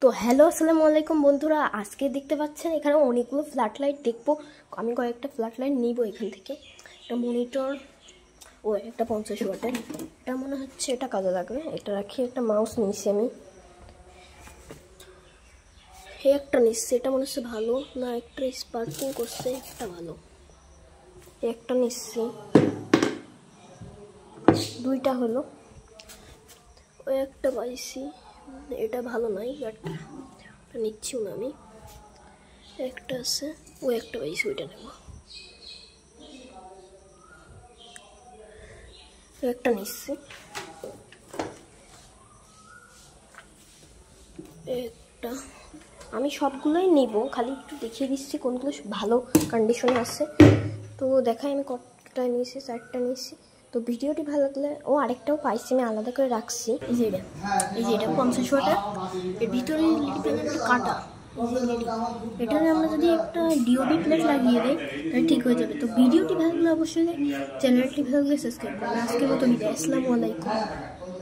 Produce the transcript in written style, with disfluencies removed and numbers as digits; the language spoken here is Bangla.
তো হ্যালো আসসালামু আলাইকুম বন্ধুরা, আজকে দেখতে পাচ্ছেন এখানে অনেকগুলো ফ্ল্যাট লাইট দেখবো। আমি কয়েকটা ফ্ল্যাট লাইট নিব এখান থেকে। একটা মনিটর ও একটা 50 ওয়াটের, এটা মনে হচ্ছে এটা কাজে লাগবে। এটা রাখি। একটা মাউস নিয়েছি আমি, একটা নিচ্ছি। এটা মনে হচ্ছে ভালো না, একটা স্পার্কিং করছে, একটা ভালো। একটা নিচ্ছি, দুইটা হলো। ও একটা পাইছি, এটা ভালো নয়, বাট নিচ্ছিও না আমি। একটা আছে, ও একটা পাইছি, ওইটা নেব। একটা নিচ্ছি, একটা। আমি সবগুলোই নিব, খালি একটু দেখিয়ে দিচ্ছি কোনগুলো ভালো কন্ডিশনে আছে। তো দেখাই আমি কতটা নিয়েছি, 4টা নিয়েছি। তো ভিডিওটি ভালো লাগলে, ও আরেকটাও পাইছি আমি আলাদা করে রাখছি। এই যে এটা, এই যে এটা 50 ওয়াটের, এর ভিতরে এলইডি প্যানেলটা কাটা। এটার আমরা যদি একটা ডিওডি প্লেট লাগিয়ে দিই তাহলে ঠিক হয়ে যাবে। তো ভিডিওটি ভালো লাগলে অবশ্যই চ্যানেলটি ভালো লাগলে সাবস্ক্রাইব করবেন। আজকের মতো বিদায়, আসসালামু আলাইকুম।